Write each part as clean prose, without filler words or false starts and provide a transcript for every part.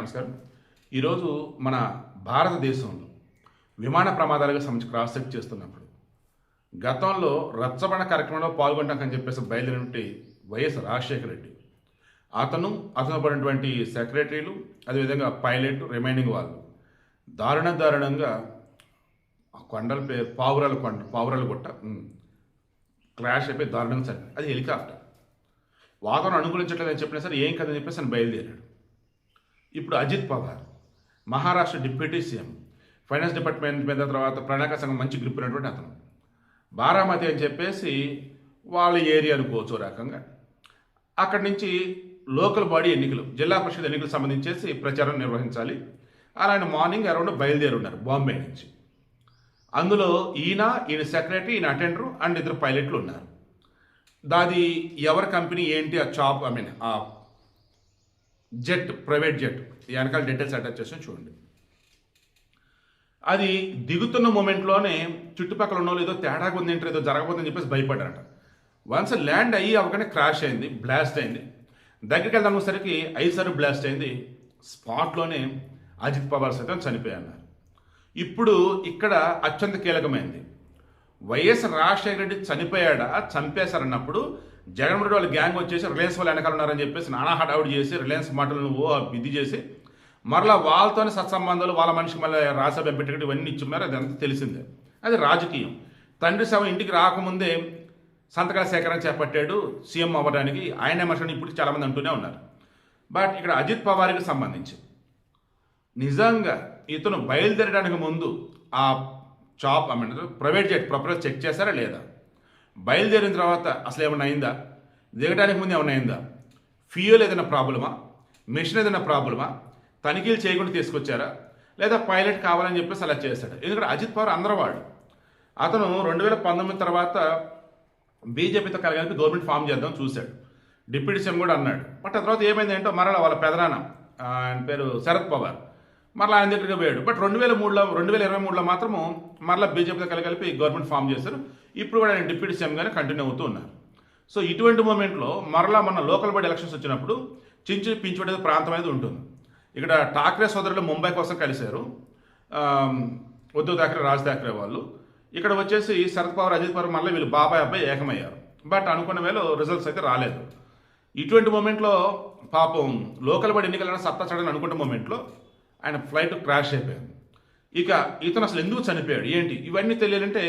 నమస్కారం. ఈరోజు మన భారతదేశంలో విమాన ప్రమాదాలకు సంబంధించి క్రాస్ చెక్ చేస్తున్నప్పుడు గతంలో రచ్చబండ కార్యక్రమంలో పాల్గొంటాకని చెప్పేసి బయలుదేరినటువంటి వైఎస్ రాజశేఖర రెడ్డి అతను పడినటువంటి సెక్రటరీలు, అదేవిధంగా పైలట్, రిమైనింగ్ వాళ్ళు దారుణంగా కొండల పేరు పావురాల గుట్ట క్రాష్ అయిపోయి దారుణంగా చనిపోయింది. అది హెలికాప్టర్. వాతావరణం అనుకూలించట్లేదని చెప్పినా సరే ఏం కదని చెప్పేసి ఆయన బయలుదేరాడు. ఇప్పుడు Ajit Pawar Maharashtra deputy CM, finance department మీద తర్వాత ప్రణాళిక సంఘం మంచి గ్రిప్ ఉన్నటువంటి అతను బారామతి అని చెప్పేసి వాళ్ళ ఏరియా అనుకోవచ్చు రకంగా. అక్కడి నుంచి లోకల్ బాడీ ఎన్నికలు, జిల్లా పరిషత్ ఎన్నికలకు సంబంధించేసి ప్రచారం నిర్వహించాలి. అలానే మార్నింగ్ అరౌండ్ బయలుదేరి ఉన్నారు బాంబే నుంచి. అందులో ఈయన సెక్రటరీ, ఈయన అటెండరు అండ్ ఇద్దరు పైలట్లు ఉన్నారు. దాది ఎవరి కంపెనీ ఏంటి ఆ జెట్, ప్రైవేట్ జెట్, వెనకాల డీటెయిల్స్ అటాచ్ చేసి చూడండి. అది దిగుతున్న మూమెంట్లోనే చుట్టుపక్కల ఉన్న వాళ్ళు ఏదో తేడాగా ఉంది, ఏదో జరగబోతుందని చెప్పేసి భయపడ్డారట. వన్స్ ల్యాండ్ అయ్యి అవగానే క్రాష్ అయింది, బ్లాస్ట్ అయింది. దగ్గరికి వెళ్దామసరికి 5 సార్లు బ్లాస్ట్ అయింది. స్పాట్లోనే అజిత్ పవార్ సైతం చనిపోయారు. ఇప్పుడు ఇక్కడ అత్యంత కీలకమైంది, వైఎస్ రాజశేఖర రెడ్డి చనిపోయాడా, చంపేశారన్నప్పుడు జగన్మోహన్ రెడ్డి వాళ్ళ గ్యాంగ్ వచ్చేసి రిలయన్స్ వాళ్ళు వెనకాల ఉన్నారని చెప్పేసి నానా హడావుడి చేసి రిలయన్స్ మాటలను బిద్ది చేసి మరలా వాళ్ళతోనే సత్సంబంధాలు, వాళ్ళ మనిషికి మళ్ళీ రాజ్యసభ ఎంపీ ఇవన్నీ ఇచ్చున్నారు. అది అంతా తెలిసిందే. అది రాజకీయం. తండ్రి శవం ఇంటికి రాకముందే సంతకాల సేకరణ చేపట్టాడు సీఎం అవ్వడానికి. ఆయనే మనిషిని ఇప్పుడు చాలామంది అంటూనే ఉన్నారు. బట్ ఇక్కడ అజిత్ పవార్కి సంబంధించి నిజంగా ఇతను బయలుదేరడానికి ముందు ఆ ప్రైవేట్ జెట్ ప్రాపర్గా చెక్ చేశారా లేదా, బయలుదేరిన తర్వాత అసలు ఏమైనా అయిందా, దిగడానికి ముందు ఏమైనా అయిందా, ఫ్యూయల్ ఏదైనా ప్రాబ్లమా, మిషన్ ఏదైనా ప్రాబ్లమా, తనిఖీలు చేయకుండా తీసుకొచ్చారా, లేదా పైలట్ కావాలని చెప్పేసి అలా చేశాడు. ఎందుకంటే అజిత్ పవార్ అందరవాడు. అతను 2019 తర్వాత బీజేపీతో కలగలిపి గవర్నమెంట్ ఫామ్ చేద్దాం చూశాడు. డిప్యూటీ సీఎం కూడా అన్నాడు. బట్ ఆ తర్వాత ఏమైందంటే మరలా వాళ్ళ పెదనాన్న, ఆయన పేరు శరద్ పవార్, మరలా ఆయన దగ్గరికి పోయాడు. బట్ 2023లో మాత్రము మరలా బీజేపీతో కలిపి గవర్నమెంట్ ఫామ్ చేశారు. ఇప్పుడు కూడా ఆయన డిప్యూటీ సీఎంగానే కంటిన్యూ అవుతూ ఉన్నారు. సో ఇటువంటి మూమెంట్లో మరలా మన లోకల్ బాడీ ఎలక్షన్స్ వచ్చినప్పుడు పించుపడేది ప్రాంతం అనేది ఉంటుంది. ఇక్కడ ఠాక్రే సోదరులు ముంబై కోసం కలిశారు, ఉద్ధవ్ ఠాక్రే, రాజ్ ఠాక్రే వాళ్ళు. ఇక్కడ వచ్చేసి శరద్ పవార్, అజిత్ పవార్ మళ్ళీ వీళ్ళు బాబాయ్ అబ్బాయి ఏకమయ్యారు. బట్ అనుకున్న వేళ రిజల్ట్స్ అయితే రాలేదు. ఇటువంటి మూమెంట్లో పాపం లోకల్ బాడీ ఎన్నికలైనా సత్తా చడని అనుకున్న మూమెంట్లో ఆయన ఫ్లైట్ క్రాష్ అయిపోయింది. ఇక ఇతను అసలు ఎందుకు చనిపోయాడు ఏంటి ఇవన్నీ తెలియాలంటే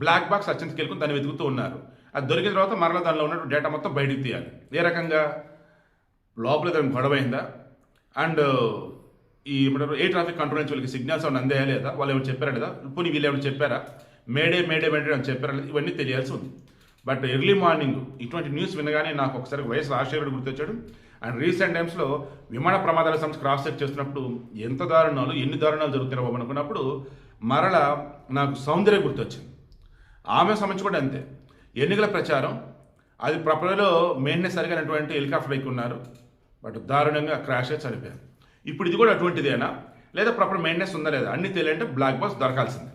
బ్లాక్ బాక్స్ అత్యంత కీలకం, దాన్ని వెతుకుతూ ఉన్నారు. అది దొరికిన తర్వాత మరలా దానిలో ఉన్న డేటా మొత్తం బయటికి తీయాలి. ఏ రకంగా లోపల దానికి గొడవైందా, అండ్ ఎయిర్ ట్రాఫిక్ కంట్రోల్ నుంచి వాళ్ళకి సిగ్నల్స్ ఏమైనా అందేయా లేదా, వాళ్ళు ఏమైనా చెప్పారా లేదా, పోనీ వీళ్ళు ఏమైనా చెప్పారా, మేడే అని చెప్పారా లేదా, ఇవన్నీ తెలియాల్సి ఉంది. బట్ ఎర్లీ మార్నింగ్ ఇటువంటి న్యూస్ వినగానే నాకు ఒకసారి వైఎస్ రాజశేఖర రెడ్డి గుర్తొచ్చాడు. అండ్ రీసెంట్ టైమ్స్లో విమాన ప్రమాదాల సంస్థ క్రాస్ చెక్ చేస్తున్నప్పుడు ఎన్ని దారుణాలు జరుగుతున్నాయో అనుకున్నప్పుడు మరలా నాకు సౌందర్య గుర్తొచ్చింది. ఆమె సంబంధించి కూడా అంతే. ఎన్నికల ప్రచారం అది ప్రపంచంలో మెయిన్నెస్ సరిగినటువంటి హెలికాప్టర్ ఎక్కి ఉన్నారు. బట్ దారుణంగా క్రాష్ అయి చనిపోయారు. ఇప్పుడు ఇది కూడా అటువంటిదేనా, లేదా ప్రాపర్ మెయింటెనెన్స్ ఉందా లేదా అన్నీ తెలియాలంటే బ్లాక్ బాక్స్ దొరకాల్సిందే.